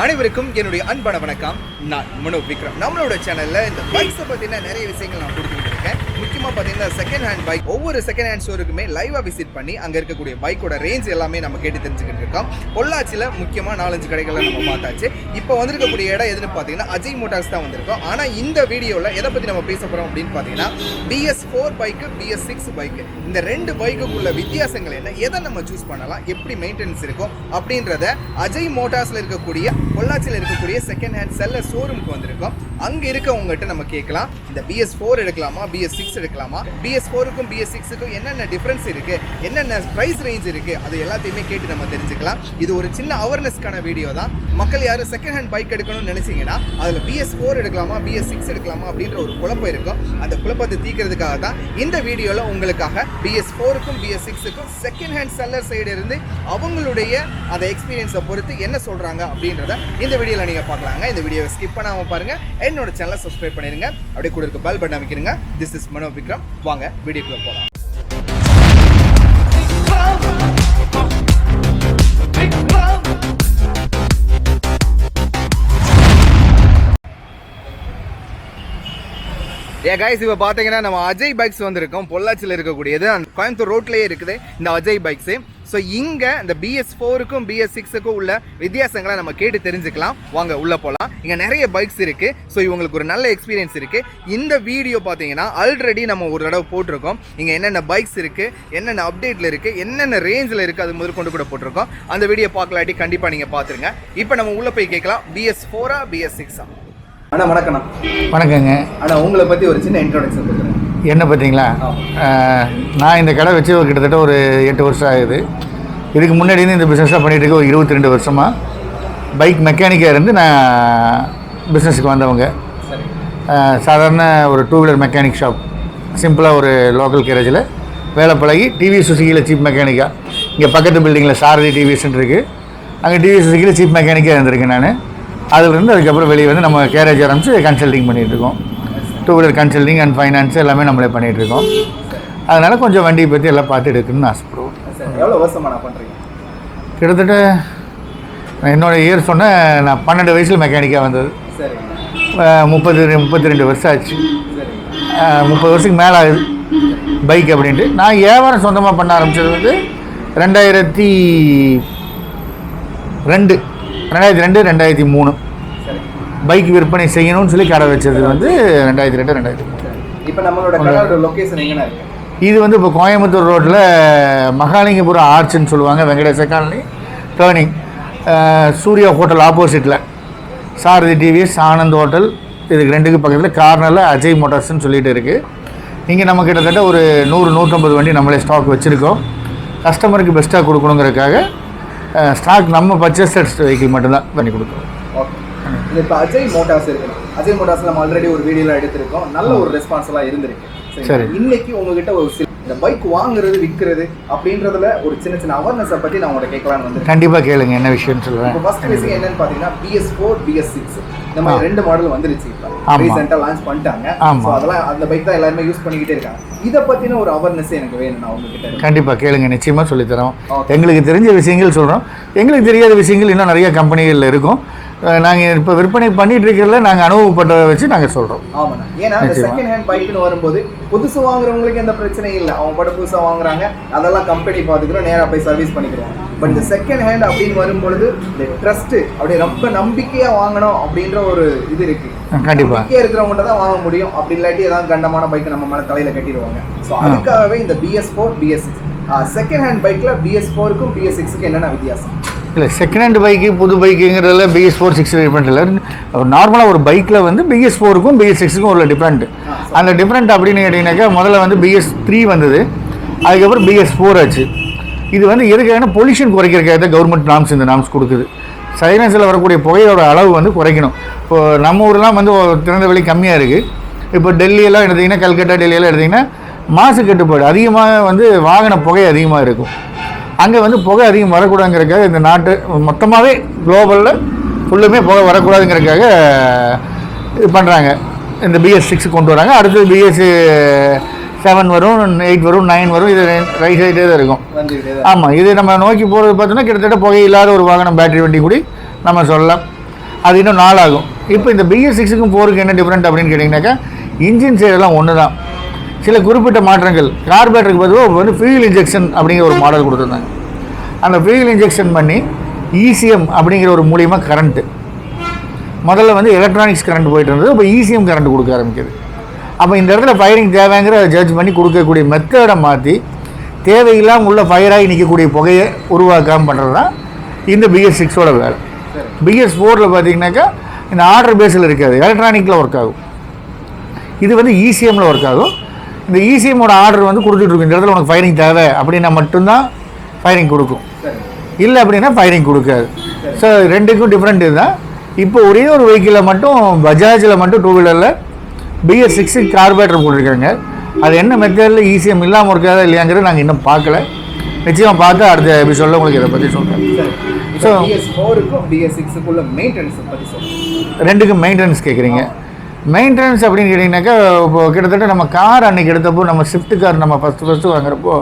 அனைவருக்கும் என்னுடைய அன்பான வணக்கம். நான் ManoVikram. நம்மளோட சேனல்ல இந்த பைக்ஸை பத்தின நிறைய விஷயங்கள் நான் கொடுத்துட்டு இருக்கேன். முக்கியமா பாத்தீங்கன்னா செகண்ட் ஹேண்ட் பைக் ஒவ்வொரு செகண்ட் ஹேண்ட் ஷோருக்குமே லைவா விசிட் பண்ணி அங்க இருக்கக்கூடிய பைக்கோட ரேஞ்ச் எல்லாமே நம்ம கேட்டு தெரிஞ்சுக்கிட்டு இருக்கோம். பொள்ளாச்சியில முக்கியமா 4-5 கடைகளை நம்ம பார்த்தாச்சு. இப்போ வந்திருக்கக்கூடிய இடம் எதுன்னு பாத்தீங்கன்னா அஜய் மோட்டார்ஸ் தான் வந்திருக்கோம். ஆனா இந்த வீடியோல எதை பத்தி நம்ம பேச போறோம் அப்படின்னு பாத்தீங்கன்னா BS4 பைக், BS6 பைக், இந்த ரெண்டு பைக்குக்குள்ள வித்தியாசங்கள் என்ன, எதை நம்ம சூஸ் பண்ணலாம், எப்படி மெயின்டெனன்ஸ் இருக்கும் அப்படின்றத அஜய் மோட்டார்ஸ்ல இருக்கக்கூடிய பொள்ளாச்சியில் இருக்கக்கூடிய செகண்ட் ஹேண்ட் செல்லர் ஷோரூமுக்கு வந்திருக்கோம். அங்கே இருக்கவங்ககிட்ட நம்ம கேட்கலாம், இந்த BS4 எடுக்கலாமா, BS6 எடுக்கலாமா, BS4க்கும் BS6க்கும் என்னென்ன டிஃப்ரென்ஸ் இருக்கு, என்னென்ன ப்ரைஸ் ரேஞ்ச் இருக்கு, அது எல்லாத்தையுமே கேட்டு நம்ம தெரிஞ்சுக்கலாம். இது ஒரு சின்ன அவேர்னஸ்க்கான வீடியோ தான். மக்கள் யாரும் செகண்ட் ஹேண்ட் பைக் எடுக்கணும்னு நினைச்சீங்கன்னா அதில் BS4 எடுக்கலாமா, BS6 எடுக்கலாமா அப்படின்ற ஒரு குழப்பம் இருக்கும். அந்த குழப்பத்தை தீர்க்கிறதுக்காக தான் இந்த வீடியோவில் உங்களுக்காக BS4க்கும் BS6க்கும் செகண்ட் ஹேண்ட் செல்லர் சைடு இருந்து அவங்களுடைய அந்த எக்ஸ்பீரியன்ஸை பொறுத்து என்ன சொல்கிறாங்க அப்படின்றத இந்த வீடியோல நீங்க பார்க்கலாங்க. இந்த வீடியோவை ஸ்கிப் பண்ணாம பாருங்க. என்னோட சேனலை சப்ஸ்கிரைப் பண்ணிருங்க. அப்படியே கூட இருக்க பெல் பட்டன் அமைக்கிறீங்க. This is ManoVikram. வாங்க வீடியோக்குள்ள போலாம். கைஸ், இப்போ பார்த்தீங்கன்னா நம்ம அஜய் பைக்ஸ் வந்திருக்கோம். பொள்ளாச்சியில் இருக்கக்கூடியது கோயம்புத்தூர் ரோட்லேயே இருக்குது இந்த அஜய் பைக்ஸு. ஸோ இங்கே இந்த BS4க்கும் BS6க்கும் உள்ள வித்தியாசங்களை நம்ம கேட்டு தெரிஞ்சுக்கலாம். வாங்க உள்ளே போகலாம். இங்கே நிறைய பைக்ஸ் இருக்குது. ஸோ இவங்களுக்கு ஒரு நல்ல எக்ஸ்பீரியன்ஸ் இருக்குது. இந்த வீடியோ பார்த்தீங்கன்னா ஆல்ரெடி நம்ம ஒரு தடவை போட்டிருக்கோம். இங்கே என்னென்ன பைக்ஸ் இருக்குது, என்னென்ன அப்டேட்டில் இருக்குது, என்னென்ன ரேஞ்சில் இருக்குது, அது முதல் கொண்டு கூட போட்டிருக்கோம். அந்த வீடியோ பார்க்கலாட்டி கண்டிப்பாக நீங்கள் பார்த்துருங்க. இப்போ நம்ம உள்ளே போய் கேட்கலாம், BS4ஆ BS6ஆ? அண்ணா வணக்கண்ணா. வணக்கங்க அண்ணா, உங்களை பற்றி ஒரு சின்ன இன்ட்ரோடக்ஷன் கொடுக்குறேன். என்ன பார்த்தீங்களா, நான் இந்த கடை வச்சு கிட்டத்தட்ட ஒரு 8 வருஷம் ஆகுது. இதுக்கு முன்னாடி இந்த பிஸ்னஸாக பண்ணிகிட்டு இருக்க ஒரு 22 வருஷமாக பைக் மெக்கானிக்காக இருந்து நான் பிஸ்னஸுக்கு வந்தவங்க. சாதாரண ஒரு 2 வீலர் மெக்கானிக் ஷாப், சிம்பிளாக ஒரு லோக்கல் கேரேஜில் வேலை பழகி டிவி சுசுகியில் சீப் மெக்கானிக்காக, இங்கே பக்கத்து பில்டிங்கில் சாரதி டிவிஎஸ்ன்னு இருக்குது, அங்கே டிவி சுசுகியில் சீப் மெக்கானிக்காக இருந்திருக்கேன் நான். அதுலேருந்து அதுக்கப்புறம் வெளியே வந்து நம்ம கேரேஜ் ஆரம்பித்து கன்சல்டிங் பண்ணிகிட்ருக்கோம். 2 வீலர் கன்சல்டிங் அண்ட் ஃபைனான்ஸ் எல்லாமே நம்மளே பண்ணிகிட்ருக்கோம். அதனால் கொஞ்சம் வண்டியை பற்றி எல்லாம் பார்த்து எடுக்கணும்னு ஆசைப்படுவோம். எவ்வளோ வருஷமாக நான் பண்ணுறீங்க? கிட்டத்தட்ட என்னோடய இயர் சொன்னேன், நான் 12 வயசில் மெக்கானிக்காக வந்தது. 32 வருஷம் ஆச்சு. 30 வருஷத்துக்கு மேலே ஆகுது பைக் அப்படின்ட்டு. நான் வியாபாரம் சொந்தமாக பண்ண ஆரம்பித்தது வந்து 2002 2003 பைக் விற்பனை செய்யணும்னு சொல்லி கடை வச்சது வந்து 2002-2003. இப்போ நம்மளோட கடையோட லொகேஷன் எங்கண்ணா இருக்கு? இது வந்து இப்போ கோயம்புத்தூர் ரோட்டில் மகாலிங்கபுரம் ஆர்ச்சுன்னு சொல்லுவாங்க, Venkatesa colony turning, Surya hotel ஆப்போசிட்டில் சாரதி டிவிஎஸ் ஆனந்த் ஹோட்டல், இதுக்கு ரெண்டுக்கு பக்கத்தில் கார்னரில் அஜய் மோட்டார்ஸ்ன்னு சொல்லிட்டு இருக்குது. இங்கே நம்ம கிட்டத்தட்ட ஒரு 100-150 வண்டி நம்மளே ஸ்டாக் வச்சுருக்கோம். கஸ்டமருக்கு பெஸ்ட்டாக கொடுக்கணுங்கிறதுக்காக ஸ்டாக் நம்ம பர்ச்சேஸ் வெஹிக்கிள் மட்டும்தான் பண்ணி கொடுக்குறோம். இது இப்போ அஜய் மோட்டார்ஸ் இருக்கு. அஜய் மோட்டார்ஸ் நம்ம ஆல்ரெடி ஒரு வீடியோல எடுத்திருக்கோம். நல்ல ஒரு ரெஸ்பான்ஸ்லாம் இருந்திருக்கு. சரி, இன்னைக்கு உங்ககிட்ட ஒரு இந்த பைக் வாங்குறது விற்கிறது அப்படின்றதுல ஒரு சின்ன அவேர்னஸை பற்றி நான் உங்களை கேட்கலான்னு வந்து. கண்டிப்பாக கேளுங்க, என்ன விஷயம்னு சொல்லுவேன். இப்போ ஃபர்ஸ்ட் விஷயம் என்னன்னு பார்த்தீங்கன்னா BS4 BS6 இந்த மாதிரி 2 மாடல் வந்துருச்சு. இப்போ ரீசெண்டாக லான்ச் பண்ணிட்டாங்க. ஸோ அதெல்லாம் அந்த பைக் தான் எல்லாருமே யூஸ் பண்ணிக்கிட்டே இருக்காங்க. இதை பற்றின ஒரு அவேர்னஸ் எனக்கு வேணும் நான் உங்ககிட்ட. கண்டிப்பாக கேளுங்க, நிச்சயமாக சொல்லித்தரோம். எங்களுக்கு தெரிஞ்ச விஷயங்கள் சொல்கிறோம், எங்களுக்கு தெரியாத விஷயங்கள் இன்னும் நிறைய கம்பெனிகளில் இருக்கும். நாங்கள் இப்போ விற்பனை பண்ணிட்டு இருக்கிறதுல நாங்கள் அனுபவப்பட்டதை வச்சு நாங்கள் சொல்கிறோம். ஆமாண்ணா, ஏன்னா செகண்ட் ஹேண்ட் பைக்குன்னு வரும்போது புதுசு வாங்குறவங்களுக்கு எந்த பிரச்சனையும் இல்லை. அவங்க பாட்டு புதுசாக வாங்குறாங்க, அதெல்லாம் கம்பெனி பார்த்துக்கிறோம், நேராக போய் சர்வீஸ் பண்ணிக்கிறோம். பட் இந்த செகண்ட் ஹேண்ட் அப்படின்னு வரும்பொழுது இந்த ட்ரஸ்ட்டு அப்படியே ரொம்ப நம்பிக்கையாக வாங்கணும் அப்படின்ற ஒரு இது இருக்குது. கண்டிப்பாக நம்பிக்கையாக இருக்கிறவங்கள்ட்ட தான் வாங்க முடியும். அப்படி இல்லாட்டி ஏதாவது கண்டமான பைக்கு நம்ம மேலே தலையில் கட்டிடுவாங்க. ஸோ அதுக்காகவே இந்த BS4 BS6 செகண்ட் ஹேண்ட் பைக்கில் BS4க்கும் BS6க்கும் என்னென்ன வித்தியாசம்? இல்லை, செகண்ட் ஹேண்ட் பைக்கு புது பைக்குங்கிறதுல BS4-6 டிஃப்ரெண்ட் இல்லை. நார்மலாக ஒரு பைக்கில் வந்து BS4க்கும் BS6க்கும் உள்ள டிஃப்ரெண்ட். அந்த டிஃப்ரெண்ட் அப்படின்னு கேட்டிங்கனாக்கா, முதல்ல வந்து BS3 வந்தது, அதுக்கப்புறம் BS4 ஆச்சு. இது வந்து எதுக்காக பொல்யூஷன் குறைக்கிறதுக்காக கவர்மெண்ட் நாம்ஸ் இந்த நாம்ஸ் கொடுக்குது. சைலன்ஸில் வரக்கூடிய புகையோட அளவு வந்து குறைக்கணும். இப்போது நம்ம ஊரெலாம் வந்து திறந்த வெளி கம்மியாக இருக்குது. இப்போ டெல்லியெல்லாம் எடுத்திங்கன்னா, கல்கட்டா டெல்லியெல்லாம் எடுத்திங்கன்னா மாசு கட்டுப்பாடு அதிகமாக வந்து வாகன புகை அதிகமாக இருக்கும். அங்கே வந்து புகை அதிகம் வரக்கூடாதுங்கிறதுக்காக இந்த நாட்டு மொத்தமாகவே குளோபலில் ஃபுல்லுமே புகை வரக்கூடாதுங்கிறதுக்காக இது பண்ணுறாங்க. இந்த BS6 கொண்டு வராங்க. அடுத்தது BS7 வரும், 8 வரும், 9 வரும். இது ரைட் சைடே தான் இருக்கும். ஆமாம், இது நம்ம நோக்கி போகிறது பார்த்தோன்னா கிட்டத்தட்ட புகை இல்லாத ஒரு வாகனம், பேட்டரி வண்டி கூட நம்ம சொல்லலாம். அது இன்னும் 4 ஆகும். இப்போ இந்த BS6க்கும் 4க்கும் என்ன டிஃப்ரெண்ட் அப்படின்னு கேட்டிங்கனாக்கா இன்ஜின் சைடெல்லாம் ஒன்று தான், சில குறிப்பிட்ட மாற்றங்கள். கார்பரேட்டருக்கு பதிலாக வந்து ஃபியூல் இன்ஜெக்ஷன் அப்படிங்கிற ஒரு மாடல் கொடுத்துருந்தாங்க. அந்த ஃபியூல் இன்ஜெக்ஷன் பண்ணி ECM அப்படிங்கிற ஒரு மூலியமாக கரண்ட்டு, முதல்ல வந்து எலக்ட்ரானிக்ஸ் கரண்ட் போயிட்டு இருந்தது, இப்போ ECM கரண்ட் கொடுக்க ஆரம்பிக்குது. அப்போ இந்த இடத்துல ஃபயரிங் தேவைங்கிற ஜட்ஜ் பண்ணி கொடுக்கக்கூடிய மெத்தடை மாற்றி தேவையில்லாமல் உள்ள ஃபயராகி நிற்கக்கூடிய புகையை உருவாக்காமல் பண்ணுறது தான் இந்த BS6ஓட வேலை. BS4ல் பார்த்தீங்கன்னாக்கா இந்த ஆர்டர் பேஸில் இருக்காது, எலக்ட்ரானிக்கில் ஒர்க் ஆகும். இது வந்து ECMல ஒர்க் ஆகும். இந்த ECMோட ஆர்டர் வந்து கொடுத்துட்ருக்கும், இந்த இடத்துல உனக்கு ஃபயரிங் தேவை அப்படின்னா மட்டும்தான் ஃபயரிங் கொடுக்கும், இல்லை அப்படின்னா ஃபயரிங் கொடுக்காது. ஸோ ரெண்டுக்கும் டிஃப்ரெண்ட் இதுதான். இப்போ ஒரே ஒரு வெஹிக்கிளில் மட்டும் பஜாஜில் மட்டும் 2 வீலரில் BS6 கார்பரேட்டர் போட்டிருக்காங்க. அது என்ன மெத்தடில் ECM இல்லாமல் இருக்காதா இல்லையாங்கிறது நாங்கள் இன்னும் பார்க்கல. நிச்சயமாக பார்த்து அடுத்த எபிசோடில் உங்களுக்கு இதை பற்றி சொல்கிறேன். ஸோ BS4க்கும் BS6க்குள்ள மெயின்டெனன்ஸ் பற்றி சொல்லுங்கள். ரெண்டுக்கும் மெயின்டெனன்ஸ் கேட்குறீங்க. மெயின்டெனன்ஸ் அப்படின்னு கேட்டிங்கனாக்கா இப்போ கிட்டத்தட்ட நம்ம கார் அன்றைக்கி எடுத்தப்போ, நம்ம ஷிஃப்ட் கார் நம்ம ஃபஸ்ட்டு வாங்குறப்போ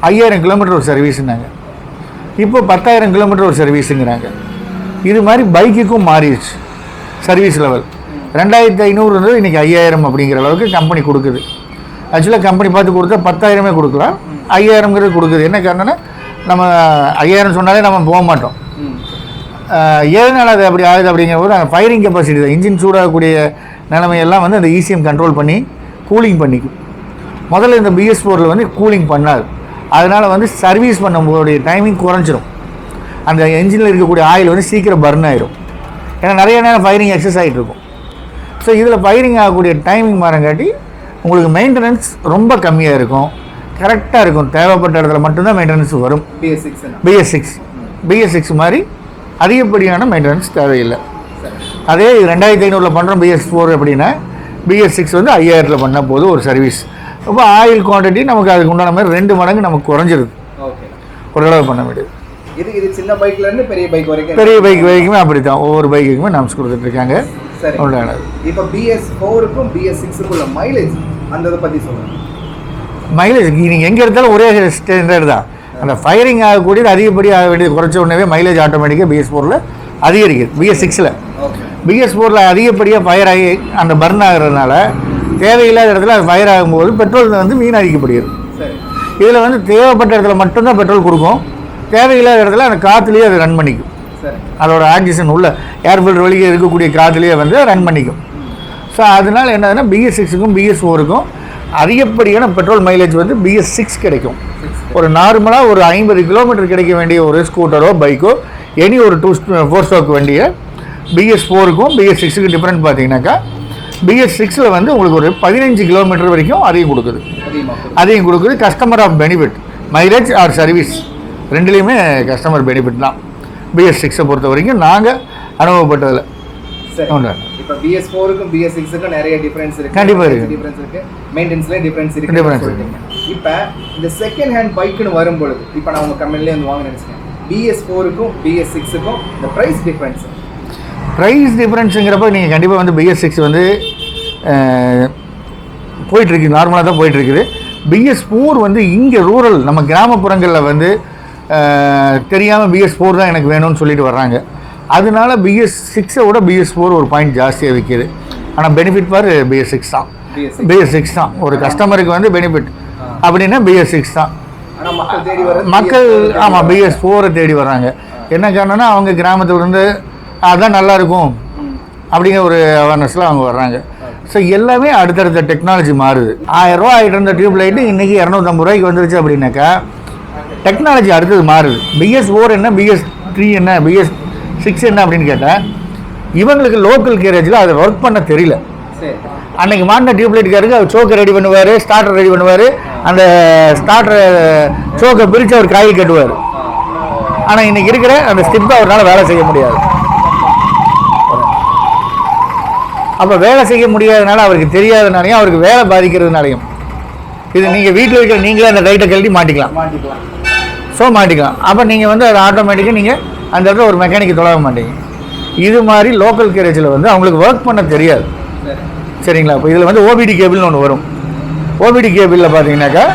5000 கிலோமீட்டர் ஒரு சர்வீஸுனாங்க, இப்போ 10,000 கிலோமீட்டர் ஒரு சர்வீஸுங்கிறாங்க. இது மாதிரி பைக்குக்கும் மாறிடுச்சு சர்வீஸ் லெவல். 2500 இருந்தது, இன்றைக்கி 5000 அப்படிங்கிற அளவுக்கு கம்பெனி கொடுக்குது. ஆக்சுவலாக கம்பெனி பார்த்து கொடுத்தா 10,000 கொடுக்கலாம், 5000ங்கிறது கொடுக்குது. என்ன காரணம்னா நம்ம 5000 சொன்னாலே நம்ம போக மாட்டோம். எதனால் அது அப்படி ஆகுது அப்படிங்கிறபோது அந்த ஃபயரிங் கெப்பாசிட்டி தான், இன்ஜின் சூடாகக்கூடிய நிலைமையெல்லாம் வந்து அந்த ECM கண்ட்ரோல் பண்ணி கூலிங் பண்ணிக்கும். முதல்ல இந்த BS4ல் வந்து கூலிங் பண்ணாது, அதனால் வந்து சர்வீஸ் பண்ணும்போடைய டைமிங் குறைஞ்சிரும். அந்த என்ஜினில் இருக்கக்கூடிய ஆயில் வந்து சீக்கிரம் பர்ன் ஆகிடும், ஏன்னா நிறைய நேரம் ஃபயரிங் எக்ஸஸ் ஆகிட்டு இருக்கும். ஸோ இதில் ஃபயரிங் ஆகக்கூடிய டைமிங் மாறங்காட்டி உங்களுக்கு மெயின்டெனன்ஸ் ரொம்ப கம்மியாக இருக்கும், கரெக்டாக இருக்கும். தேவைப்பட்ட இடத்துல மட்டும்தான் மெயின்டெனன்ஸ் வரும். BS6 மாதிரி அதிகப்படியான மெயின்டெனன்ஸ் தேவையில்லை. அதே 2500 பண்ணுறோம் BS4 அப்படின்னா BS6 வந்து 5000 பண்ணால் போதும் ஒரு சர்வீஸ். அப்போ ஆயில் குவான்டிட்டி நமக்கு அதுக்கு உண்டான மாதிரி 2 மடங்கு நமக்கு குறைஞ்சிருது, ஒரு தடவை பண்ண வேண்டியது. இது சின்ன பைக்லேருந்து பெரிய பைக் வரைக்கும், பெரிய பைக் வரைக்குமே அப்படி தான் ஒவ்வொரு பைக்குக்குமே நாம்ஸ் கொடுத்துட்ருக்காங்க. இப்போ BS4க்கும் BS6க்குள்ள மைலேஜ் அந்த இதை பற்றி சொல்லுங்கள். மைலேஜ் நீங்கள் எங்கே எடுத்தாலும் ஒரே ஸ்டாண்டர்ட் தான். அந்த ஃபயரிங் ஆகக்கூடியது அதிகப்படியாக ஆக வேண்டியது குறைச்ச உடனே மைலேஜ் ஆட்டோமேட்டிக்காக BS4ல் அதிகரிக்குது. BS4ல் அதிகப்படியாக ஃபயர் ஆகி அந்த பர்ன் ஆகிறதுனால தேவையில்லாத இடத்துல அது ஃபயர் ஆகும்போது பெட்ரோல் வந்து வீணடிக்கப்படுகிறது. இதில் வந்து தேவைப்பட்ட இடத்துல மட்டும்தான் பெட்ரோல் கொடுக்கும், தேவையில்லாத இடத்துல அந்த காற்றுலேயே அது ரன் பண்ணிக்கும். அதோட ஆக்சிஜன் உள்ள ஏர் ஃபில்டர் வழியே இருக்கக்கூடிய காற்றுலேயே வந்து ரன் பண்ணிக்கும். ஸோ அதனால் என்னதுன்னா BS6க்கும் BS4க்கும் அதிகப்படியான பெட்ரோல் மைலேஜ் வந்து BS6 கிடைக்கும். ஒரு நார்மலாக ஒரு 50 கிலோமீட்டர் கிடைக்க வேண்டிய ஒரு ஸ்கூட்டரோ பைக்கோ எனி ஒரு 4 ஸ்ட்ரோக் வண்டியை BS4க்கும் BS6க்கும் டிஃப்ரெண்ட் பார்த்தீங்கன்னாக்கா BS6ல் வந்து உங்களுக்கு ஒரு 15 கிலோமீட்டர் வரைக்கும் அதிகம் கொடுக்குது. Customer of benefit, mileage or service ரெண்டுலேயுமே கஸ்டமர் பெனிஃபிட் தான் BS6 பொறுத்த வரைக்கும் நாங்கள் அனுபவப்பட்டதில். இப்போ BS4க்கும் BS6க்கும் நிறைய டிஃபரன்ஸ் இருக்கு. கண்டிப்பாக இருக்கு, டிஃபரன்ஸ் இருக்கு, மெயின்டெனன்ஸ்ல டிஃபரன்ஸ் இருக்கு. இப்போ இந்த செகண்ட் ஹேண்ட் பைக்குன்னு வரும்பொழுது, இப்போ நான் உங்க கம்பெனிலே வந்து வாங்க நினைச்சேன், BS4க்கும் BS6க்கும் இந்த ப்ரைஸ் டிஃபரன்ஸுங்கிறப்ப நீங்கள் கண்டிப்பாக வந்து BS6 வந்து போயிட்டுருக்கு, நார்மலாக தான் போயிட்டுருக்குது. BS4 வந்து இங்கே ரூரல் நம்ம கிராமப்புறங்களில் வந்து தெரியாமல் BS4 தான் எனக்கு வேணும்னு சொல்லிட்டு வர்றாங்க. அதனால BS6 விட BS4 ஒரு பாயிண்ட் ஜாஸ்தியாக விற்கிது. ஆனால் பெனிஃபிட் ஃபார் BS6 தான். ஒரு கஸ்டமருக்கு வந்து பெனிஃபிட் அப்படின்னா BS6 தான். மக்கள் ஆமாம் BS4 தேடி வர்றாங்க. என்ன காரணம்னா அவங்க கிராமத்துலேருந்து அதுதான் நல்லாயிருக்கும் அப்படிங்கிற ஒரு அவேர்னஸில் அவங்க வர்றாங்க. ஸோ எல்லாமே அடுத்தடுத்த டெக்னாலஜி மாறுது. 1000 ரூபா ஆகிட்டு இருந்த டியூப் லைட்டு இன்றைக்கி 250 ரூபாய்க்கு வந்துருச்சு அப்படின்னாக்கா டெக்னாலஜி அடுத்தது மாறுது. BS4 என்ன, BS3 என்ன, BS6 என்ன அப்படின்னு கேட்டால் இவங்களுக்கு லோக்கல் கேரேஜில் அதை ஒர்க் பண்ண தெரியல. அன்றைக்கி மாட்டின டியூப்லைட்டுக்காருக்கு அவர் சோக்கை ரெடி பண்ணுவார், ஸ்டார்டர் ரெடி பண்ணுவார், அந்த ஸ்டார்டர் சோக்கை பிரித்து அவர் காயில் கட்டுவார். ஆனால் இன்றைக்கி இருக்கிற அந்த ஸ்டிப்பை அவரால் வேலை செய்ய முடியாது. அப்போ வேலை செய்ய முடியாதனால அவருக்கு தெரியாதனாலையும் அவருக்கு வேலை பாதிக்கிறதுனாலையும் இது நீங்கள் வீட்டில் இருக்கிற நீங்களே அந்த லைட்டை கழட்டி மாட்டிக்கலாம். அப்போ நீங்கள் வந்து அது ஆட்டோமேட்டிக்காக நீங்கள் அந்த இடத்துல ஒரு மெக்கானிக்கை தொலைவ மாட்டீங்க. இது மாதிரி லோக்கல் கேரேஜில் வந்து அவங்களுக்கு ஒர்க் பண்ண தெரியாது. சரிங்களா? இப்போ இதில் வந்து OBD கேபிள்னு ஒன்று வரும். OBD கேபிளில் பார்த்தீங்கன்னாக்கா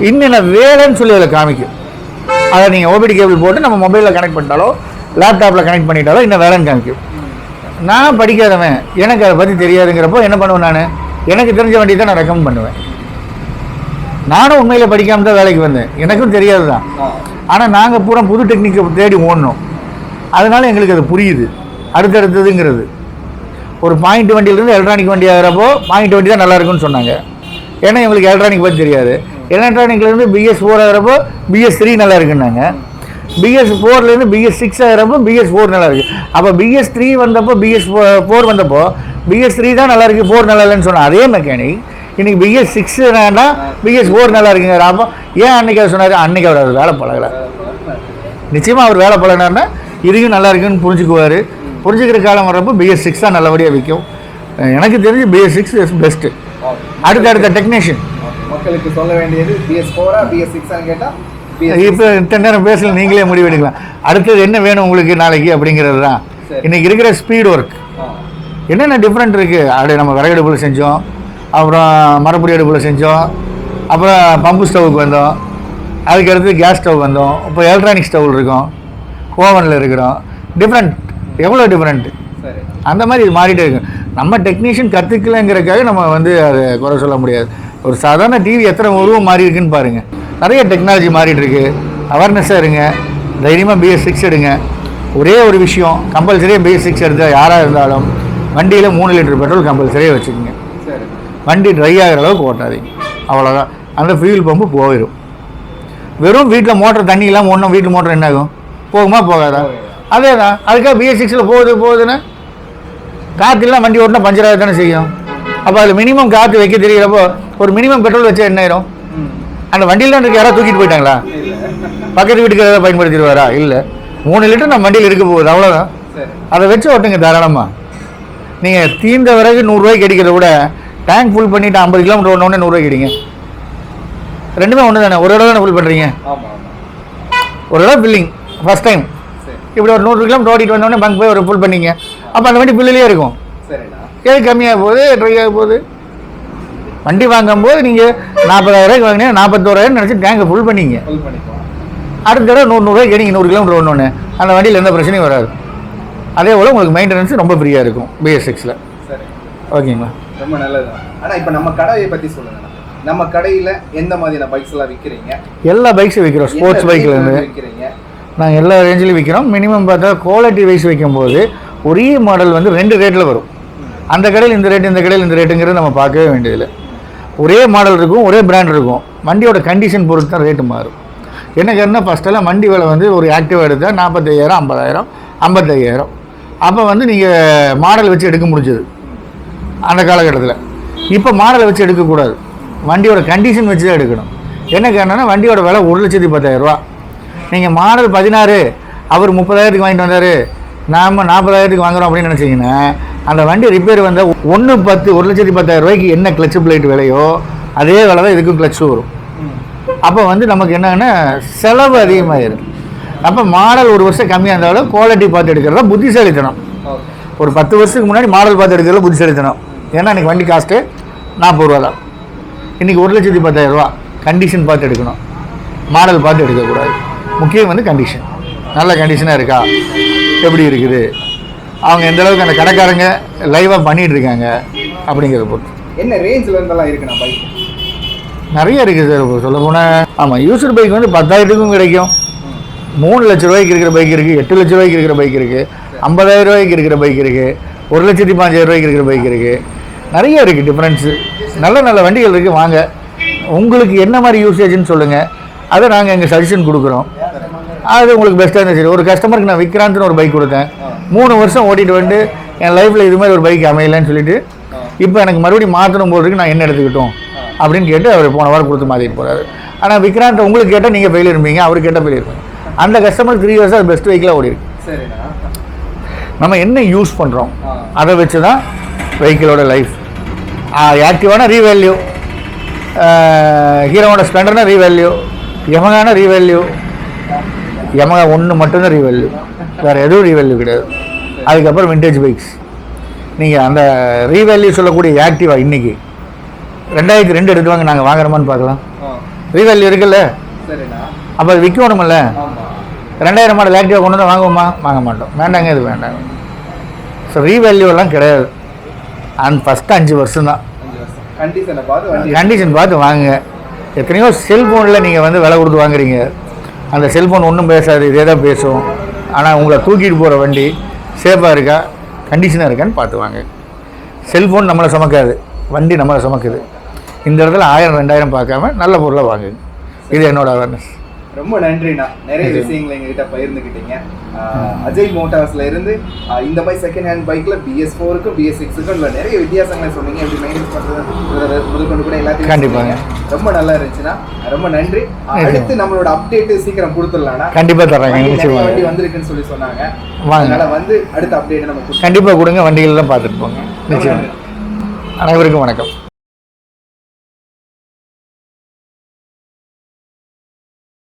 இன்னென்ன வேலைன்னு சொல்லி அதில் காமிக்கும். அதை நீங்கள் OBD கேபிள் போட்டு நம்ம மொபைலில் கனெக்ட் பண்ணிட்டாலோ லேப்டாப்பில் கனெக்ட் பண்ணிட்டாலோ இன்னும் வேலைன்னு காமிக்கும். நான் படிக்காதவன், எனக்கு அதை பற்றி தெரியாதுங்கிறப்போ என்ன பண்ணுவேன், நான் எனக்கு தெரிஞ்ச வண்டி தான் நான் ரெக்கமெண்ட் பண்ணுவேன். நானும் உண்மையில் படிக்காமல் தான் வேலைக்கு வந்தேன், எனக்கும் தெரியாது தான். ஆனால் நாங்கள் பூரா புது டெக்னிக்கை தேடி ஓடணும், அதனால எங்களுக்கு அது புரியுது. அடுத்தடுத்ததுங்கிறது ஒரு பாயிண்ட் வண்டியிலேருந்து எலக்ட்ரானிக் வண்டி ஆகிறப்போ பாயிண்ட் வண்டி தான் நல்லா இருக்குன்னு சொன்னாங்க. ஏன்னா எங்களுக்கு எலக்ட்ரானிக் பற்றி தெரியாது. எலக்ட்ரானிக்லேருந்து BS4 ஆகிறப்போ BS3 நல்லா இருக்குன்னாங்க. BS4லேருந்து BS6 ஆகிறப்போ BS4 நல்லா இருக்குது. அப்போ BS3 வந்தப்போ BS4 வந்தப்போ BS3 தான் நல்லா இருக்குது, 4 நல்லா இல்லைன்னு சொன்னால் அதே மெக்கானிக் இன்றைக்கி BS6 வேண்டாம் BS4 நல்லா இருக்குங்க. அப்போ ஏன் அன்றைக்கி அவர் சொன்னார்? அன்றைக்கி அவர் வேலை பழகலை. நிச்சயமாக அவர் வேலை பழகினார்னா இதையும் நல்லா இருக்குன்னு புரிஞ்சுக்குவார். புரிஞ்சுக்கிற காலம் வர்றப்போ BS6 தான் நல்லபடியாக விற்கும். எனக்கு தெரிஞ்சு BS6 இஸ் பெஸ்ட்டு. அடுத்த டெக்னீஷியன் மக்களுக்கு சொல்ல வேண்டியது BS4 BS6 கேட்டால் இப்போ இத்தனை நேரம் பேசல, நீங்களே முடிவு எடுக்கலாம். அடுத்தது என்ன வேணும் உங்களுக்கு நாளைக்கு அப்படிங்கிறது தான். இன்றைக்கி இருக்கிற ஸ்பீட் ஒர்க் என்னென்ன டிஃப்ரெண்ட் இருக்குது. அப்படி நம்ம விறகு அடுப்பில் செஞ்சோம், அப்புறம் மரப்பொடி அடுப்பில் செஞ்சோம், அப்புறம் பம்பு ஸ்டவ்வுக்கு வந்தோம், அதுக்கடுத்து கேஸ் ஸ்டவ் வந்தோம், இப்போ எலக்ட்ரானிக் ஸ்டவ் இருக்கோம், ஓவனில் இருக்கிறோம். டிஃப்ரெண்ட் எவ்வளோ டிஃப்ரெண்ட்டு. அந்த மாதிரி இது மாறிட்டே இருக்கு. நம்ம டெக்னீஷியன் கற்றுக்கலங்கிறதுக்காக நம்ம வந்து அதை குறை சொல்ல முடியாது. ஒரு சாதாரண டிவி எத்தனை உருவம் மாறி இருக்குன்னு பாருங்கள். நிறைய டெக்னாலஜி மாறிட்டு இருக்கு. அவேர்னஸாக இருங்க, தைரியமாக BS6 எடுங்க. ஒரே ஒரு விஷயம், கம்பல்சரியாக BS6 எடுத்தால் யாராக இருந்தாலும் வண்டியில் 3 லிட்டர் பெட்ரோல் கம்பல்சரியாக வச்சுக்கோங்க. வண்டி ட்ரை ஆகிற அளவுக்கு ஓட்டாதீங்க, அவ்வளோதான். அந்த ஃபியூல் பம்பு போயிடும். வெறும் வீட்டில் மோட்டர் தண்ணி இல்லாமல் ஒன்றும் வீட்டில் மோட்டர் என்ன ஆகும்? போகுமா போகாதா? அதே தான். அதுக்காக BS6ல் போகுதுன்னா காற்றுலாம் வண்டி ஓட்டினா பஞ்சராக தானே செய்யும். அப்போ அதில் மினிமம் காற்று வைக்க தெரிகிறப்போ ஒரு மினிமம் பெட்ரோல் வச்சா என்ன ஆயிரும்? அந்த வண்டியில் தான் இருக்க யாராவது தூக்கிட்டு போயிட்டாங்களா? பக்கத்து வீட்டுக்கு ஏதாவது பயன்படுத்திடுவாரா? இல்லை. 3 லிட்டர் நம்ம வண்டியில் இருக்க போகுது, அவ்வளோதான். அதை வச்சு ஓட்டுங்க தாராளமாக. நீங்கள் தீர்ந்த வரைக்கும் 100 ரூபாய்க்கு அடிக்கிறத விட டேங்க் ஃபுல் பண்ணிவிட்டு 50 கிலோமீட்டர் ஓடனே 100 ரூபாய்க்கு அடிங்க. ரெண்டுமே ஒன்று தானே. ஒரு இடம் தானே ஃபுல் பண்ணுறீங்க. ஒரு இடம் ஃபில்லிங் ஃபஸ்ட் டைம் இப்படி ஒரு 100 கிலோமீட்டர் ஓடிட்டு வந்தோடனே பங்க் போய் ஒரு ஃபுல் பண்ணிங்க. அப்போ அந்த வண்டி ஃபுல்லிலே இருக்கும். எது கம்மியாக போகுது, ட்ரை ஆக போகுது. வண்டி வாங்கும்போது நீங்கள் 40,000 ரூபாய்க்கு வாங்கினீங்க, 41,000 நினச்சி டேங்கை ஃபுல் பண்ணிங்க. அடுத்த தடவை 100 ரூபாய்க்கு எடுங்க, 100 கிலோமீட்டர் ஓடணுன்னு அந்த வண்டியில் எந்த பிரச்சனையும் வராது. அதே போல் உங்களுக்கு மெயின்டெனன்ஸ் ரொம்ப ஃப்ரீயாக இருக்கும் BS6ல். ஓகேங்களா? ரொம்ப நல்லது. ஆனால் இப்போ நம்ம கடையை பற்றி சொல்லுங்கள். நம்ம கடையில் எந்த மாதிரியான பைக்ஸ் எல்லாம் விற்கிறீங்க? எல்லா பைக்ஸும் விற்கிறோம். ஸ்போர்ட்ஸ் பைக்லேருந்து விற்கிறீங்க. நாங்கள் எல்லா ரேஞ்சிலையும் விற்கிறோம். மினிமம் பார்த்தா குவாலிட்டி வைஸ் வைக்கும்போது ஒரே மாடல் வந்து 2 ரேட்டில் வரும். அந்த கடையில் இந்த ரேட்டு, இந்த கடையில் இந்த ரேட்டுங்கிறது நம்ம பார்க்கவே வேண்டியதில்லை. ஒரே மாடல் இருக்கும், ஒரே பிராண்ட் இருக்கும். வண்டியோட கண்டிஷன் பொறுத்து தான் ரேட்டு மாறும். என்ன காரணம், ஃபஸ்ட்டெல்லாம் வண்டி விலை வந்து ஒரு ஆக்டிவ் எடுத்தால் 45,000, 50,000, 55,000. அப்போ வந்து நீங்கள் மாடல் வச்சு எடுக்க முடிஞ்சது அந்த காலகட்டத்தில். இப்போ மாடலை வச்சு எடுக்கக்கூடாது, வண்டியோட கண்டிஷன் வச்சு தான் எடுக்கணும். என்ன காரணம்னா வண்டியோட விலை 1,10,000 ரூபா. நீங்கள் மாடல் 16 அவர் 30,000க்கு வாங்கிட்டு வந்தார், நாம் 40,000க்கு வாங்குகிறோம் அப்படின்னு நினச்சிங்கன்னா அந்த வண்டி ரிப்பேர் வந்தால் 1,10,000 1,10,000 ரூபாய்க்கு என்ன கிளச்சு பிளேட் விலையோ அதே விலை தான் இதுக்கும் கிளச்சு வரும். அப்போ வந்து நமக்கு என்னன்னா செலவு அதிகமாகிடும். அப்போ மாடல் ஒரு வருஷம் கம்மியாக இருந்தாலும் குவாலிட்டி பார்த்து எடுக்கிறதா புத்திசாலித்தனம். ஒரு 10 வருஷத்துக்கு முன்னாடி மாடல் பார்த்து எடுக்கிறத புத்திசாலித்தனம். ஏன்னா இன்றைக்கி வண்டி காஸ்ட்டு 40 ரூபா தான். இன்றைக்கி 1,10,000 ரூபா. கண்டிஷன் பார்த்து எடுக்கணும், மாடல் பார்த்து எடுக்கக்கூடாது. முக்கியம் வந்து கண்டிஷன், நல்ல கண்டிஷனாக இருக்கா, எப்படி இருக்குது, அவங்க எந்த அளவுக்கு அந்த கடைக்காரங்க லைவாக பண்ணிகிட்டு இருக்காங்க அப்படிங்கிறத பொறுத்து. என்ன ரேஞ்சில் இருந்தெல்லாம் இருக்குண்ணா பைக்? நிறைய இருக்குது சார். இப்போ சொல்ல போனால் ஆமாம், யூசர் பைக் வந்து 10,000க்கும் கிடைக்கும். 3 லட்ச ரூபாய்க்கு இருக்கிற பைக் இருக்குது, 8 லட்ச ரூபாய்க்கு இருக்கிற பைக் இருக்குது, 50,000 ரூபாய்க்கு இருக்கிற பைக் இருக்குது, 1,05,000 ரூபாய்க்கு இருக்கிற பைக் இருக்குது. நிறைய இருக்குது டிஃப்ரென்ஸு. நல்ல நல்ல வண்டிகள் இருக்குது. வாங்க, உங்களுக்கு என்ன மாதிரி யூசேஜ்னு சொல்லுங்கள், அதை நாங்கள் எங்கள் சஜஷன் கொடுக்குறோம். அது உங்களுக்கு பெஸ்ட்டாக இருந்துச்சு. ஒரு கஸ்டமருக்கு நான் விக்ராந்த்னு ஒரு பைக் கொடுத்தேன். 3 வருஷம் ஓட்டிகிட்டு வந்து என் லைஃப்பில் இது மாதிரி ஒரு பைக் அமையலைன்னு சொல்லிட்டு இப்போ எனக்கு மறுபடியும் மாற்றணும் போல் இருக்கு, நான் என்ன எடுத்துக்கிட்டோம் அப்படின்னு கேட்டு அவர் போன வாரம் கொடுத்து மாற்றிட்டு போகிறாரு. ஆனால் விக்ராந்த் உங்களுக்கு கேட்டால் நீங்கள் ஃபெயில் இருப்பீங்க, அவருக்கு கேட்டால் ஃபெயில் இருப்பீங்க. அந்த கஸ்டமர் 3 வருஷம் அது பெஸ்ட் வெஹிக்கிளாக ஓடி இருக்கு. நம்ம என்ன யூஸ் பண்ணுறோம் அதை வச்சு தான் வெஹிக்கிளோட லைஃப். ஆக்டிவான ரீவேல்யூ, ஹீரோவோட ஸ்ப்ளெண்டர்னா ரீவேல்யூ, யமகான ரீவேல்யூ. யமகா 1 மட்டும்தான் ரீவேல்யூ, வேறு எதுவும் ரீவேல்யூ கிடையாது. அதுக்கப்புறம் விண்டேஜ் பைக்ஸ். நீங்கள் அந்த ரீவேல்யூ சொல்லக்கூடிய ஆக்டிவா இன்றைக்கி 2002 எடுத்துவாங்க, நாங்கள் வாங்குறோமான்னு பார்க்கலாம். ரீவேல்யூ இருக்குல்ல, அப்போ அது விற்கணுமில்ல. 2000 மாடல் ஆக்டிவா கொண்டு வந்து வாங்குவோமா? வாங்க மாட்டோம். வேண்டாங்க, இது வேண்டாங்க. ஸோ ரீவேல்யூலாம் கிடையாது. அண்ட் ஃபஸ்ட்டு 5 வருஷம் தான். கண்டிஷன் பார்த்து வாங்குங்க. எத்தனையோ செல்ஃபோனில் நீங்கள் வந்து விலை கொடுத்து வாங்குறீங்க, அந்த செல்ஃபோன் ஒன்றும் பேசாது, இதே தான் பேசும். ஆனால் உங்களை தூக்கிட்டு போகிற வண்டி சேஃபாக இருக்கா, கண்டிஷனாக இருக்கான்னு பார்த்து வாங்க. செல்ஃபோன் நம்மளை சுமக்காது, வண்டி நம்மளை சுமக்குது. இந்த இடத்துல 1000 2000 பார்க்காம நல்ல பொருளை வாங்குங்க. இது என்னோட அவேர்னஸ். ரொம்ப நன்றிண்ணா, நிறைய விஷயங்களை எங்ககிட்ட பகிர்ந்துக்கிட்டீங்க. அஜய் மோட்டார்ஸ்ல இருந்து இந்த மாதிரி செகண்ட் ஹேண்ட் பைக்ல BS4க்கும் BS6க்கும் உள்ள நிறைய வித்தியாசங்களை சொன்னீங்க. எப்படி மெயின்டைன் பண்றது முதற்கொண்டு கூட எல்லாத்தையும் கண்டிப்பாங்க. ரொம்ப நல்லா இருந்துச்சுன்னா ரொம்ப நன்றி. அடுத்து நம்மளோட அப்டேட் சீக்கிரம் கொடுத்துடலாம். கண்டிப்பா தர்றாங்க. வண்டி வந்திருக்குன்னு சொல்லி சொன்னாங்க. அதனால வந்து அடுத்த அப்டேட் நம்ம கண்டிப்பா கொடுங்க. வண்டிகள் எல்லாம் பார்த்துட்டு போங்க. நிச்சயம். அனைவருக்கும் வணக்கம்.